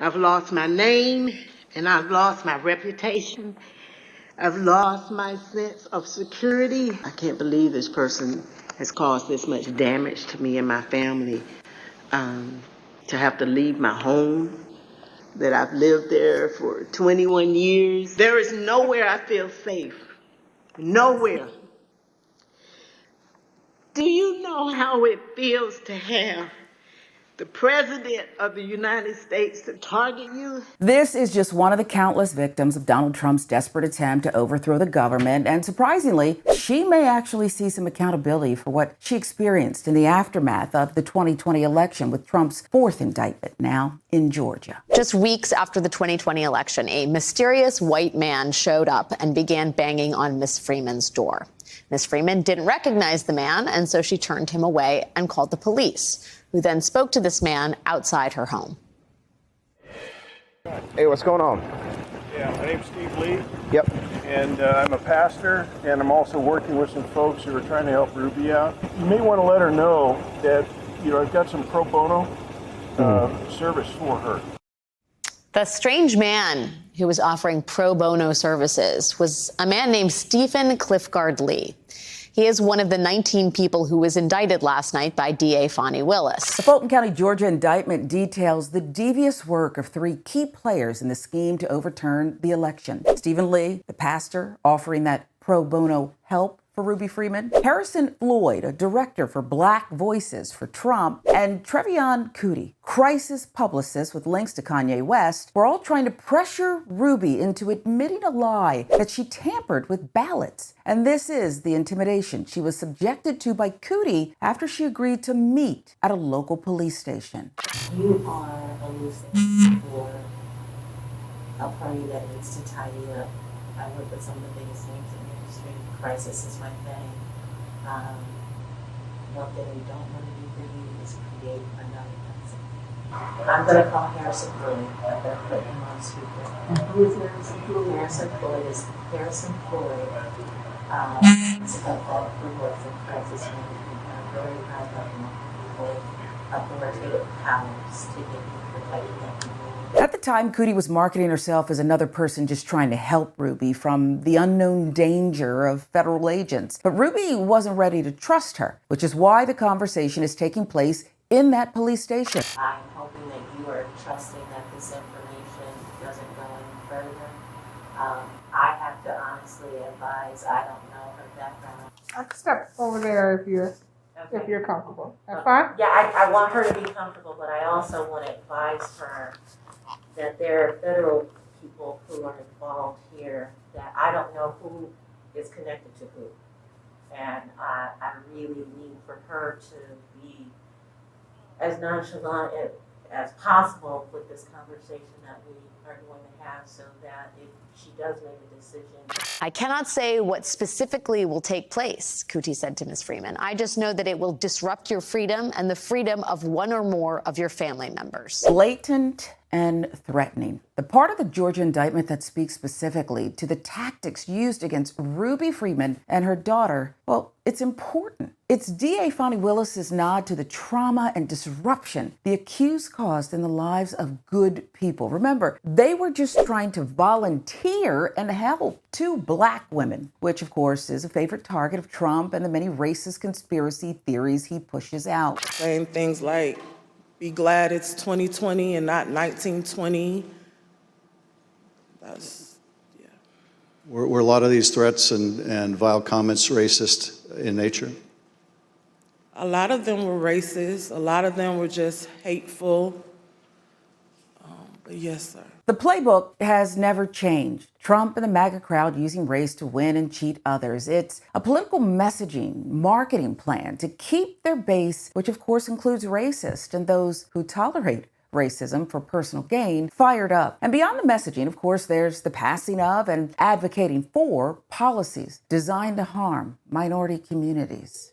I've lost my name and I've lost my reputation. I've lost my sense of security. I can't believe this person has caused this much damage to me and my family. To have to leave my home, that I've lived there for 21 years. There is nowhere I feel safe. Nowhere. Do you know how it feels to have the President of the United States to target you? This is just one of the countless victims of Donald Trump's desperate attempt to overthrow the government. And surprisingly, she may actually see some accountability for what she experienced in the aftermath of the 2020 election with Trump's fourth indictment now in Georgia. Just weeks after the 2020 election, a mysterious white man showed up and began banging on Miss Freeman's door. Miss Freeman didn't recognize the man, and so she turned him away and called the police, who then spoke to this man outside her home. Hey, what's going on? Yeah, my name's Steve Lee. Yep. And I'm a pastor, and I'm also working with some folks who are trying to help Ruby out. You may want to let her know that, I've got some pro bono service for her. The strange man who was offering pro bono services was a man named Stephen Cliffgard Lee. He is one of the 19 people who was indicted last night by DA Fani Willis. The Fulton County, Georgia indictment details the devious work of three key players in the scheme to overturn the election. Stephen Lee, the pastor, offering that pro bono help for Ruby Freeman, Harrison Floyd, a director for Black Voices for Trump, and Trevion Cootie, crisis publicist with links to Kanye West, were all trying to pressure Ruby into admitting a lie that she tampered with ballots. And this is the intimidation she was subjected to by Cootie after she agreed to meet at a local police station. You are elusive for a party that needs to tidy up. I work with some of the biggest names in the industry. Crisis is my thing. One thing we don't want to do for you is create another person. I'm going to call Harrison Floyd. I'm going to put him on speaker. And who is Harrison Floyd? Harrison Floyd is Harrison Floyd. It's about that who works in crisis management. Very high level people, authoritative powers to get you protected that people. At the time, Cootie was marketing herself as another person just trying to help Ruby from the unknown danger of federal agents. But Ruby wasn't ready to trust her, which is why the conversation is taking place in that police station. I'm hoping that you are trusting that this information doesn't go any further. I have to honestly advise, I don't know her background. I can step over there if you're comfortable. That's fine? Yeah, I want her to be comfortable, but I also want to advise her that there are federal people who are involved here that I don't know who is connected to who. And I really need for her to be as nonchalant as possible with this conversation that we are going to have, so that if she does make a decision. I cannot say what specifically will take place, Cootie said to Ms. Freeman. I just know that it will disrupt your freedom and the freedom of one or more of your family members. Blatant and threatening. The part of the Georgia indictment that speaks specifically to the tactics used against Ruby Freeman and her daughter, well, it's important. It's DA Fani Willis's nod to the trauma and disruption the accused caused in the lives of good people. Remember, they were just trying to volunteer and help two Black women, which of course is a favorite target of Trump and the many racist conspiracy theories he pushes out. Saying things like, be glad it's 2020 and not 1920. Were a lot of these threats and vile comments racist in nature? A lot of them were racist. A lot of them were just hateful. But yes, sir. The playbook has never changed. Trump and the MAGA crowd using race to win and cheat others. It's a political messaging, marketing plan to keep their base, which of course includes racists and those who tolerate racism for personal gain, fired up. And beyond the messaging, of course, there's the passing of and advocating for policies designed to harm minority communities.